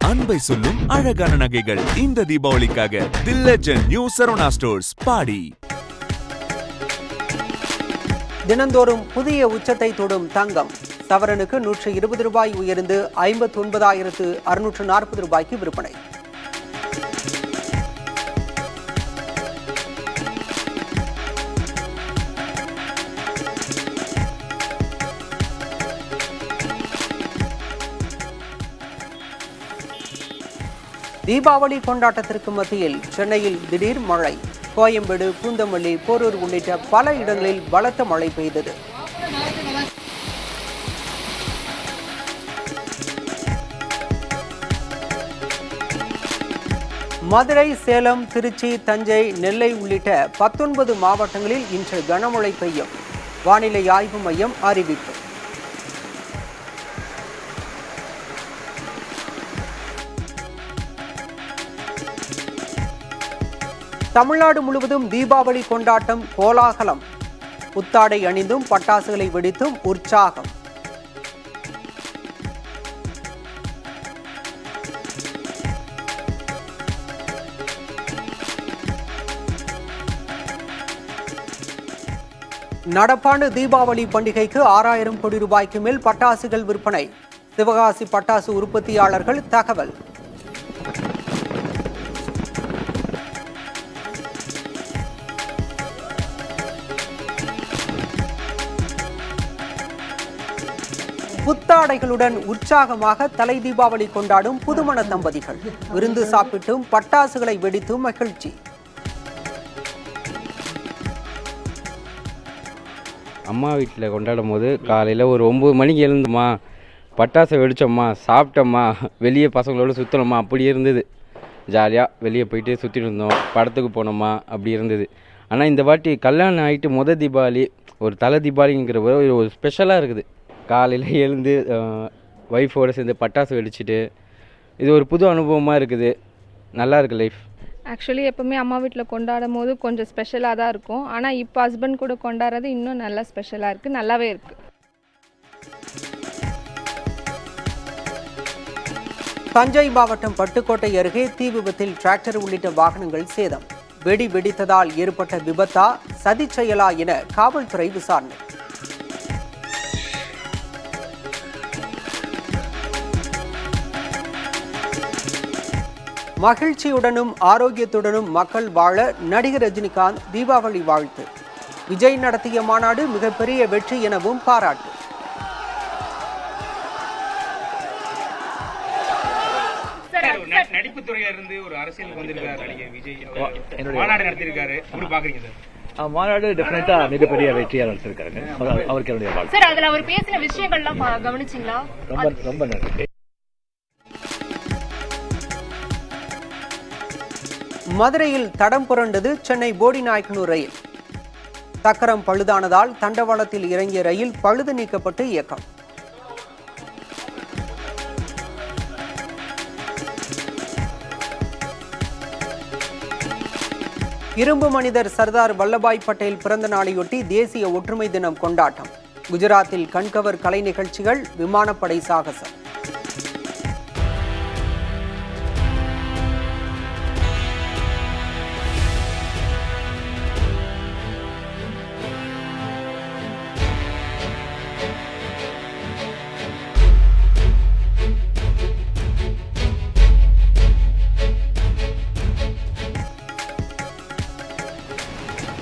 அன்பை சொல்லும் அழகான நகைகள் இந்த தீபாவளிக்காக தி லெஜெண்ட் நியூ சரவணா ஸ்டோர்ஸ் பாடி. தினந்தோறும் புதிய உச்சத்தை தொடும் தங்கம் சவரனுக்கு 120 ரூபாய் உயர்ந்து 59,640 ரூபாய்க்கு விற்பனை. தீபாவளி கொண்டாட்டத்திற்கு மத்தியில் சென்னையில் திடீர் மழை. கோயம்பேடு, பூந்தமல்லி, போரூர் உள்ளிட்ட பல இடங்களில் பலத்த மழை பெய்தது. மதுரை, சேலம், திருச்சி, தஞ்சை, நெல்லை உள்ளிட்ட 19 மாவட்டங்களில் இன்று கனமழை பெய்யும். வானிலை ஆய்வு மையம் அறிவிப்பு. தமிழ்நாடு முழுவதும் தீபாவளி கொண்டாட்டம் கோலாகலம். புத்தாடை அணிந்தும் பட்டாசுகளை வெடித்தும் உற்சாகம். நடப்பாண்டு தீபாவளி பண்டிகைக்கு 6,000 கோடி ரூபாய்க்கு மேல் பட்டாசுகள் விற்பனை. சிவகாசி பட்டாசு உற்பத்தியாளர்கள் தகவல். புத்தாடைகளுடன் உற்சாகமாக தலை தீபாவளி கொண்டாடும் புதுமண தம்பதிகள் விருந்து சாப்பிட்டும் பட்டாசுகளை வெடித்தும் மகிழ்ச்சி. அம்மா வீட்டில் கொண்டாடும் போது காலையில் ஒரு 9 மணிக்கு எழுந்தோமா, பட்டாசை வெடித்தோம்மா, சாப்பிட்டோம்மா, வெளியே பசங்களோடு சுற்றணுமா, அப்படி இருந்தது. ஜாலியாக வெளியே போயிட்டு சுற்றிட்டு இருந்தோம், படத்துக்கு போனோமா, அப்படி இருந்தது. ஆனால் இந்த வாட்டி கல்யாணம் ஆகிட்டு தீபாவளி ஒரு தலை தீபாவளிங்கிற ஒரு ஸ்பெஷலாக இருக்குது. காலையில் எழுந்து ஒய்ஃபோடு சேர்ந்து பட்டாசு வெடிச்சிட்டு இது ஒரு புது அனுபவமாக இருக்குது. நல்லா இருக்குது லைஃப். ஆக்சுவலி எப்போவுமே அம்மா வீட்டில் கொண்டாடும் போது கொஞ்சம் ஸ்பெஷலாக தான் இருக்கும். ஆனால் இப்போ ஹஸ்பண்ட் கூட கொண்டாடுறது இன்னும் நல்லா ஸ்பெஷலாக இருக்குது, நல்லாவே இருக்குது. தஞ்சை மாவட்டம் பட்டுக்கோட்டை அருகே தீ விபத்தில் டிராக்டர் உள்ளிட்ட வாகனங்கள் சேதம். வெடி வெடித்ததால் ஏற்பட்ட விபத்தா, சதி செயலா என காவல்துறை விசாரணை. மகிழ்ச்சியுடனும் ஆரோக்கியத்துடனும் மக்கள் வாழ நடிகர் ரஜினிகாந்த் தீபாவளி வாழ்த்து. விஜய் நடத்திய மாநாடு மிகப்பெரிய வெற்றி எனவும் பாராட்டு. நடிப்பு துறையில இருந்து ஒரு அரசியலுக்கு வந்திருக்காரு நடிகர் விஜய், மாநாடு நடத்திருக்காரு. எப்படி பாக்குறீங்க சார்? மாநாடு டெஃபினட்டா மிகப்பெரிய வெற்றியா நடத்திருக்காரு. அவருக்கு என்னுடைய வாழ்த்து சார். அதுல அவர் பேசின விஷயங்கள்லாம் கவனிச்சிங்களா? ரொம்ப நன்றி. மதுரையில் தடம் புரண்டது சென்னை போடிநாயக்கனூர் ரயில். சக்கரம் பழுதானதால் தண்டவாளத்தில் இறங்கிய ரயில் பழுது நீக்கப்பட்டு இயக்கம். இரும்பு மனிதர் சர்தார் வல்லபாய் பட்டேல் பிறந்த நாளையொட்டி தேசிய ஒற்றுமை தினம் கொண்டாட்டம். குஜராத்தில் கண்கவர் கலை நிகழ்ச்சிகள், விமானப்படை சாகசம்.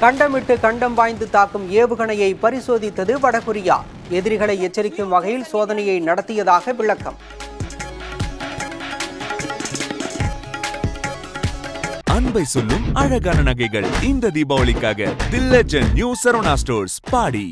கண்டமிட்டு கண்டம் வாய்ந்து தாக்கும் ஏவுகணையை பரிசோதித்தது வடகொரியா. எதிரிகளை எச்சரிக்கும் வகையில் சோதனையை நடத்தியதாக விளக்கம். அன்பை சொல்லும் அழகான நகைகள் இந்த தீபாவளிக்காக தி லெஜெண்ட் நியூ சரவணா ஸ்டோர்ஸ் பாடி.